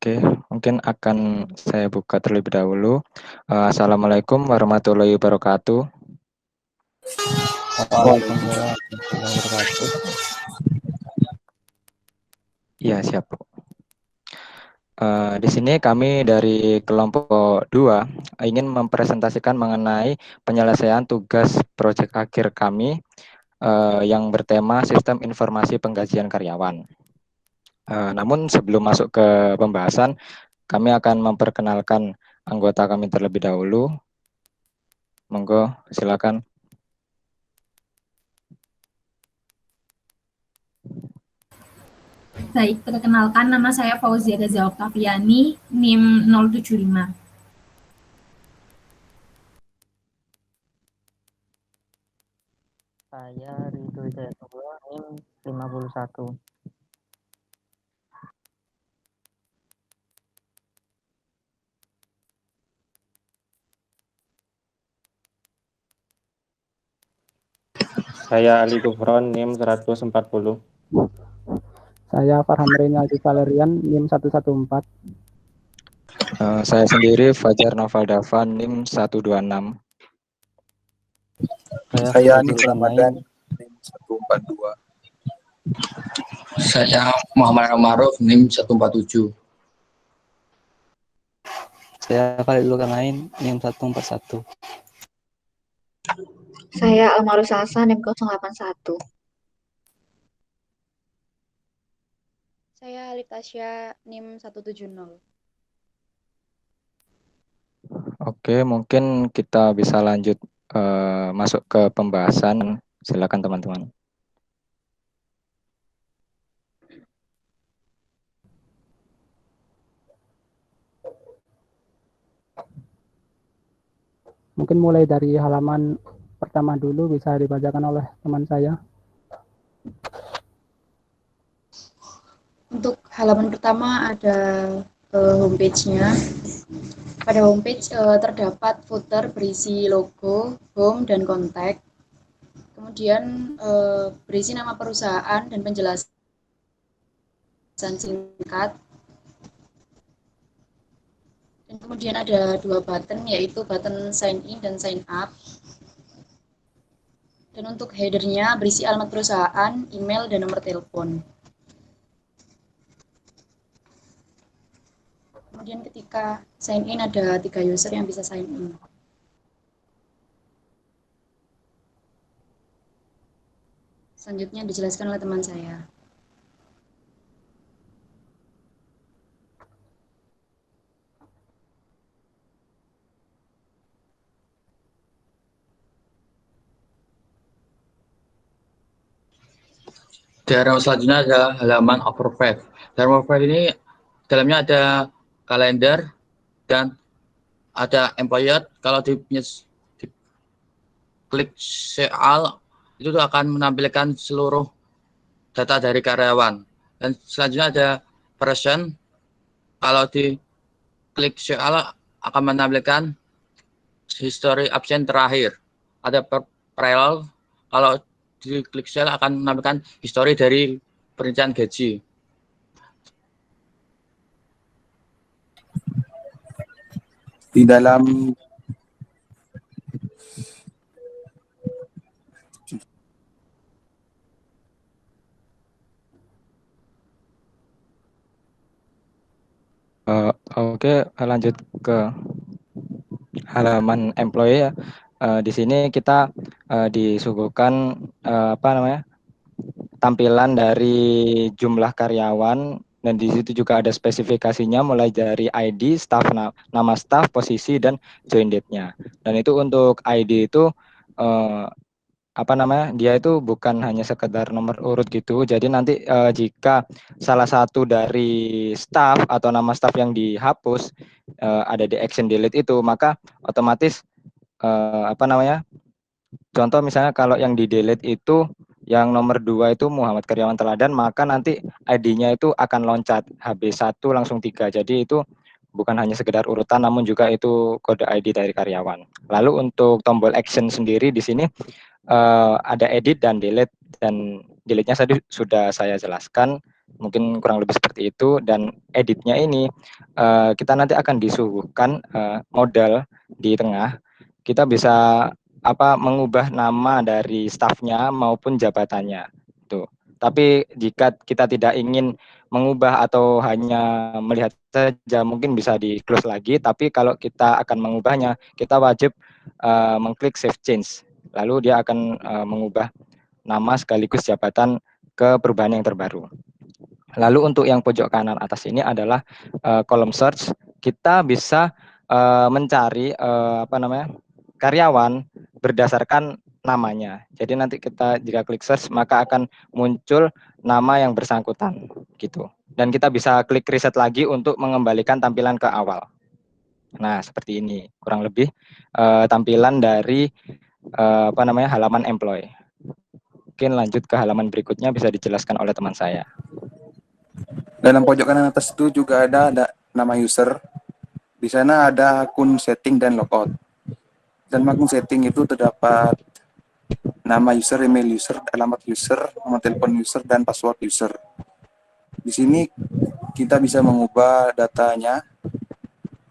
Oke, mungkin akan saya buka terlebih dahulu. Assalamualaikum warahmatullahi wabarakatuh. Waalaikumsalam warahmatullahi wabarakatuh. Iya, siap, Bu. Di sini kami dari kelompok 2 ingin mempresentasikan mengenai penyelesaian tugas proyek akhir kami yang bertema Sistem Informasi Penggajian Karyawan. Namun sebelum masuk ke pembahasan, kami akan memperkenalkan anggota kami terlebih dahulu. Monggo, silakan. Baik, perkenalkan nama saya Fauzia Gaza Oktaviani, NIM 075. Saya Ridho Hidayatullah, NIM 51. Saya Ali Gufron, NIM 140. Saya Farham Rinaldi Valerian, NIM 114. Saya sendiri Fajar Noval Davan, NIM 126. Saya Anis Ramadan, NIM 142. Saya Muhammad Maruf, NIM 147. Saya Khalidul Kanain, NIM 141. Saya Almarus Salsa, NIM 081. Saya Alitasya, NIM 170. Oke, mungkin kita bisa lanjut masuk ke pembahasan. Silakan teman-teman. Mungkin mulai dari halaman pertama dulu bisa dibacakan oleh teman saya. Untuk halaman pertama ada homepage-nya. Pada homepage terdapat footer berisi logo, home, dan kontak. Kemudian berisi nama perusahaan dan penjelasan singkat. Dan kemudian ada dua button, yaitu button sign in dan sign up. Dan untuk header-nya berisi alamat perusahaan, email, dan nomor telepon. Kemudian ketika sign in ada 3 user yang bisa sign in. Selanjutnya dijelaskan oleh teman saya. Diagram selanjutnya adalah halaman overview. Dalam overview ini dalamnya ada kalender dan ada employer. Kalau klik soal itu akan menampilkan seluruh data dari karyawan. Dan selanjutnya ada person. Kalau klik soal akan menampilkan history absen terakhir. Ada payroll. Kalau di klik sel akan menampilkan histori dari perincian gaji. Di dalam Oke, lanjut ke halaman employee ya. Di sini kita disuguhkan tampilan dari jumlah karyawan, dan di situ juga ada spesifikasinya mulai dari ID, staff, nama staff, posisi, dan join date-nya. Dan itu untuk ID itu dia itu bukan hanya sekedar nomor urut gitu. Jadi nanti jika salah satu dari staff atau nama staff yang dihapus ada di action delete itu, maka otomatis contoh misalnya kalau yang di delete itu yang nomor 2 itu Muhammad Karyawan Teladan, maka nanti ID-nya itu akan loncat HB1 langsung 3. Jadi itu bukan hanya sekedar urutan, namun juga itu kode ID dari karyawan. Lalu untuk tombol action sendiri di sini ada edit dan delete, dan delete-nya tadi sudah saya jelaskan. Mungkin kurang lebih seperti itu. Dan editnya ini kita nanti akan disuguhkan modal di tengah. Kita bisa mengubah nama dari stafnya maupun jabatannya. Tuh. Tapi jika kita tidak ingin mengubah atau hanya melihat saja, mungkin bisa di close lagi. Tapi kalau kita akan mengubahnya, kita wajib mengklik save change. Lalu dia akan mengubah nama sekaligus jabatan ke perubahan yang terbaru. Lalu untuk yang pojok kanan atas ini adalah kolom search. Kita bisa mencari karyawan berdasarkan namanya. Jadi nanti kita jika klik search maka akan muncul nama yang bersangkutan gitu. Dan kita bisa klik reset lagi untuk mengembalikan tampilan ke awal. Nah, seperti ini kurang lebih tampilan dari halaman employee. Mungkin lanjut ke halaman berikutnya bisa dijelaskan oleh teman saya. Dalam pojok kanan atas itu juga ada nama user. Di sana ada akun setting dan logout. Dan akun setting itu terdapat nama user, email user, alamat user, nomor telepon user, dan password user. Di sini kita bisa mengubah datanya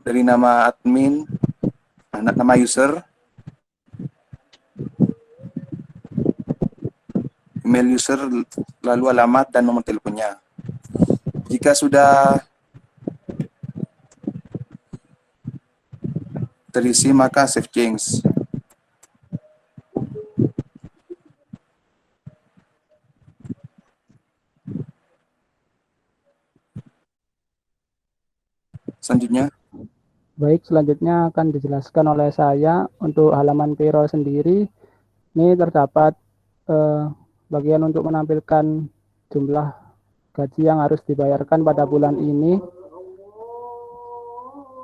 dari nama admin, nama user, email user, lalu alamat dan nomor teleponnya. Jika sudah terisi maka save change. Selanjutnya. Baik, selanjutnya akan dijelaskan oleh saya untuk halaman payroll sendiri. Ini terdapat bagian untuk menampilkan jumlah gaji yang harus dibayarkan pada bulan ini.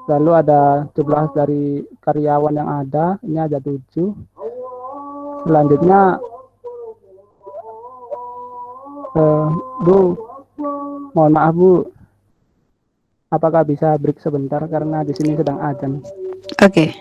Lalu ada jumlah dari karyawan yang ada, ini ada 7. Selanjutnya, Bu, mohon maaf Bu, apakah bisa break sebentar karena di sini sedang azan. Oke.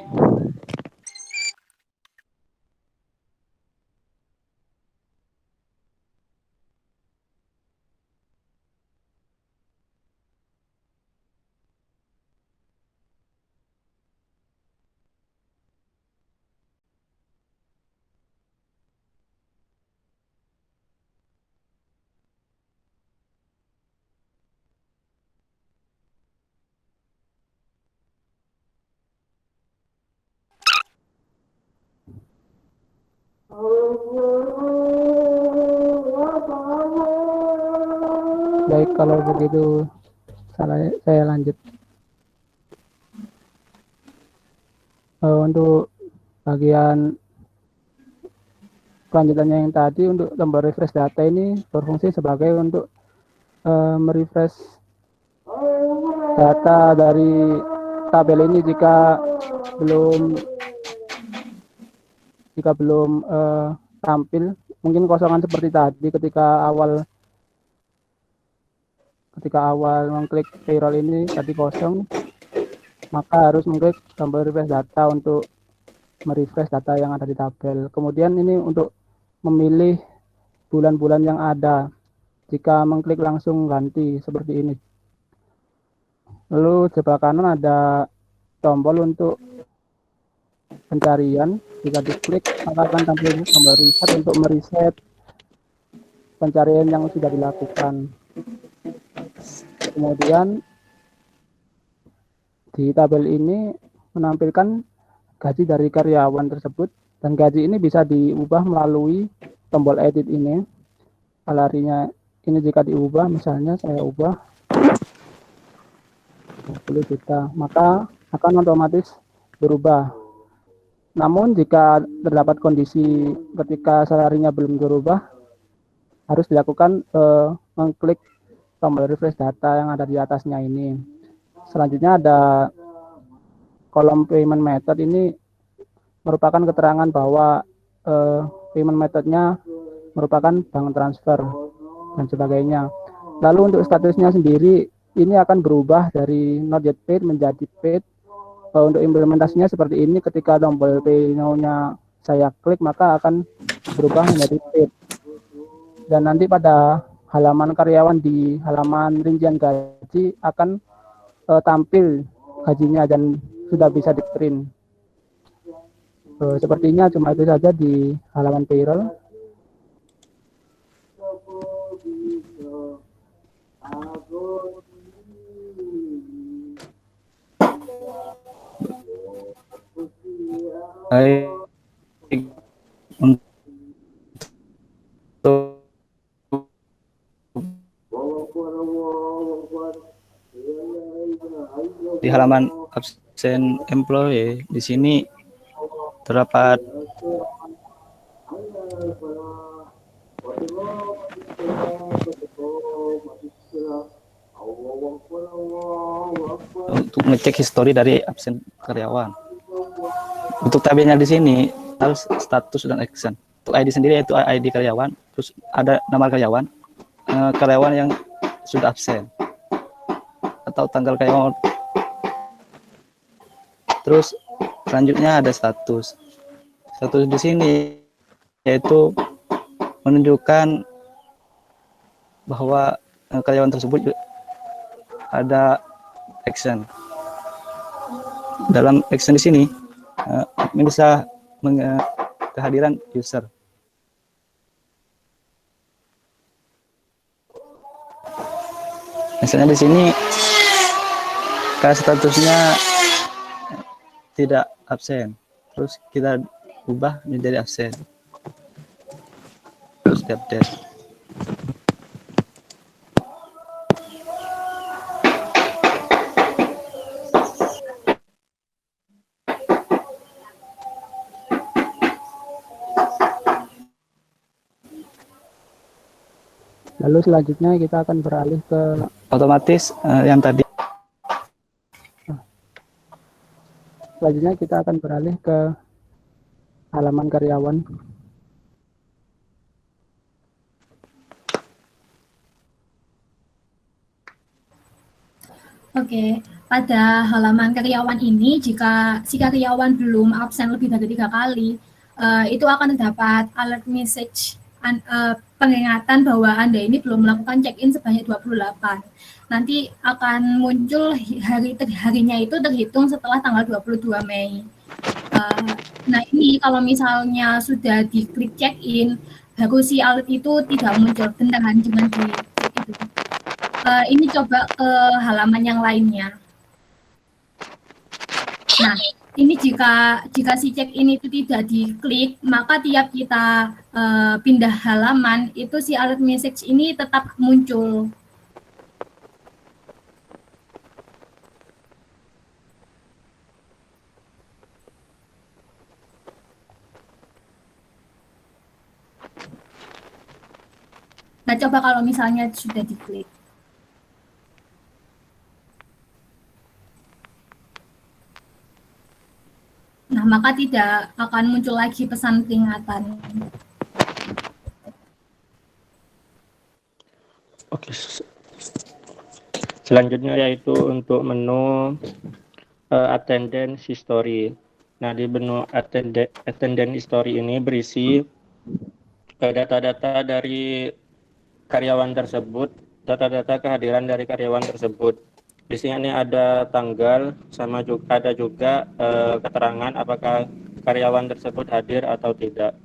Baik, kalau begitu saya lanjut. Untuk bagian kelanjutannya yang tadi, untuk tombol refresh data ini berfungsi sebagai untuk merefresh data dari tabel ini jika belum tampil, mungkin kosongan seperti tadi ketika awal mengklik payroll ini tadi kosong, maka harus mengklik tombol refresh data untuk merefresh data yang ada di tabel. Kemudian ini untuk memilih bulan-bulan yang ada. Jika mengklik langsung ganti seperti ini. Lalu sebelah kanan ada tombol untuk pencarian. Jika diklik maka akan tampil tombol reset untuk mereset pencarian yang sudah dilakukan. Kemudian di tabel ini menampilkan gaji dari karyawan tersebut, dan gaji ini bisa diubah melalui tombol edit ini. Salarinya ini jika diubah, misalnya saya ubah 20 juta, maka akan otomatis berubah. Namun jika terdapat kondisi ketika salarinya belum berubah, harus dilakukan mengklik tombol refresh data yang ada di atasnya ini. Selanjutnya ada kolom payment method. Ini merupakan keterangan bahwa payment methodnya merupakan bank transfer dan sebagainya. Lalu untuk statusnya sendiri ini akan berubah dari not yet paid menjadi paid. Untuk implementasinya seperti ini, ketika tombol pay now-nya saya klik maka akan berubah menjadi paid. Dan nanti pada halaman karyawan di halaman rincian gaji akan tampil gajinya dan sudah bisa di-print. Sepertinya cuma itu saja di halaman payroll. Baik, untuk di halaman absen employee di sini terdapat untuk ngecek histori dari absen karyawan. Untuk tabelnya di sini harus status dan action. Untuk ID sendiri yaitu ID karyawan, terus ada nama karyawan, karyawan yang sudah absen atau tanggal karyawan. Terus selanjutnya ada status. Status di sini yaitu menunjukkan bahwa karyawan tersebut ada action. Dalam action di sini admin bisa kehadiran user. Misalnya di sini kalau statusnya tidak absen, terus kita ubah menjadi absen, terus update. Lalu selanjutnya kita akan beralih ke Otomatis yang tadi. Selanjutnya kita akan beralih ke halaman karyawan. Oke, pada halaman karyawan ini, jika si karyawan belum absen lebih dari 3 kali, itu akan terdapat alert message peringatan bahwa Anda ini belum melakukan check-in sebanyak 28. Nanti akan muncul harinya itu terhitung setelah tanggal 22 Mei. Nah, ini kalau misalnya sudah diklik check-in, baru si alert itu tidak muncul, beneran cuma di itu. Ini coba ke halaman yang lainnya. Nah, ini jika si check-in itu tidak diklik, maka tiap kita pindah halaman, itu si alert message ini tetap muncul. Nah, coba kalau misalnya sudah diklik. Nah, maka tidak akan muncul lagi pesan peringatan. Oke. Selanjutnya yaitu untuk menu attendance history. Nah, di menu attendance history ini berisi data-data dari karyawan tersebut, data-data kehadiran dari karyawan tersebut. Di sini ada tanggal, sama juga ada juga keterangan apakah karyawan tersebut hadir atau tidak.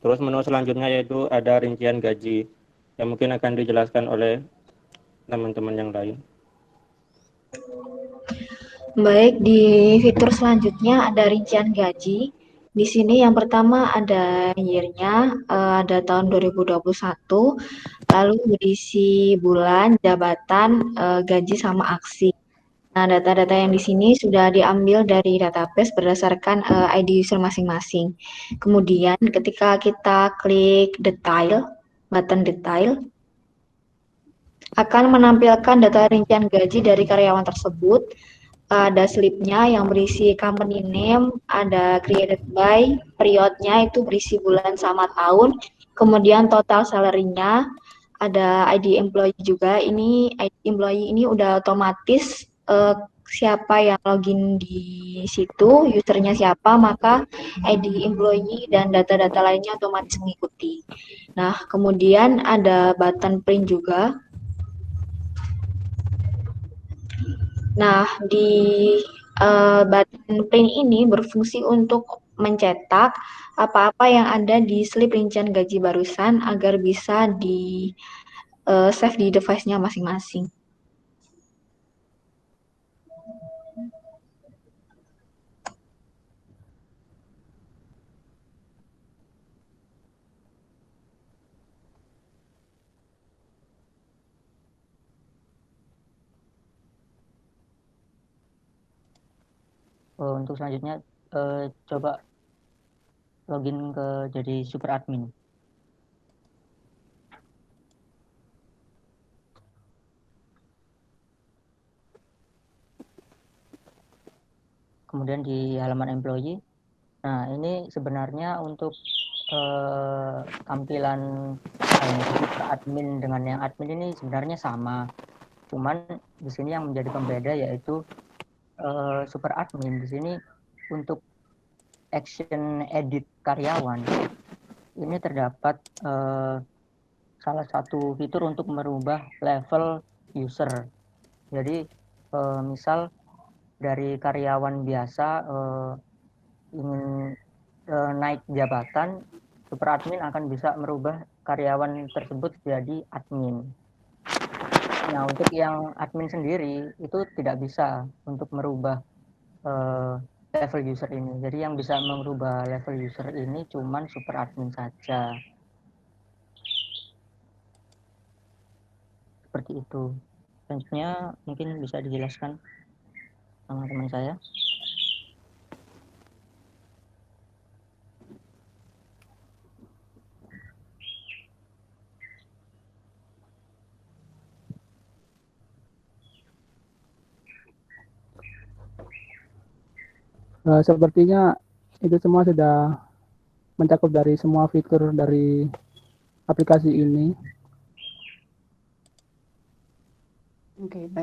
Terus menu selanjutnya yaitu ada rincian gaji, yang mungkin akan dijelaskan oleh teman-teman yang lain. Baik, di fitur selanjutnya ada rincian gaji. Di sini yang pertama ada year-nya, ada tahun 2021, lalu berisi bulan, jabatan, gaji sama aksi. Nah, data-data yang di sini sudah diambil dari database berdasarkan ID user masing-masing. Kemudian ketika kita klik detail, button detail, akan menampilkan data rincian gaji dari karyawan tersebut. Ada slipnya yang berisi company name, ada created by, periodnya itu berisi bulan sama tahun, kemudian total salary-nya, ada ID employee juga. Ini ID employee ini udah otomatis siapa yang login di situ, usernya siapa, maka ID employee dan data-data lainnya otomatis mengikuti. Nah, kemudian ada button print juga. Nah, di button print ini berfungsi untuk mencetak apa-apa yang ada di slip rincian gaji barusan agar bisa di save di device-nya masing-masing. Untuk selanjutnya coba login ke jadi super admin. Kemudian di halaman employee. Nah, ini sebenarnya untuk tampilan super admin dengan yang admin ini sebenarnya sama. Cuman di sini yang menjadi pembeda yaitu super admin di sini untuk action edit karyawan ini terdapat salah satu fitur untuk merubah level user. Jadi misal dari karyawan biasa ingin naik jabatan, super admin akan bisa merubah karyawan tersebut jadi admin. Nah, untuk yang admin sendiri itu tidak bisa untuk merubah level user ini. Jadi yang bisa merubah level user ini cuman super admin saja. Seperti itu. Selanjutnya mungkin bisa dijelaskan sama teman saya. Sepertinya itu semua sudah mencakup dari semua fitur dari aplikasi ini. Oke, baik.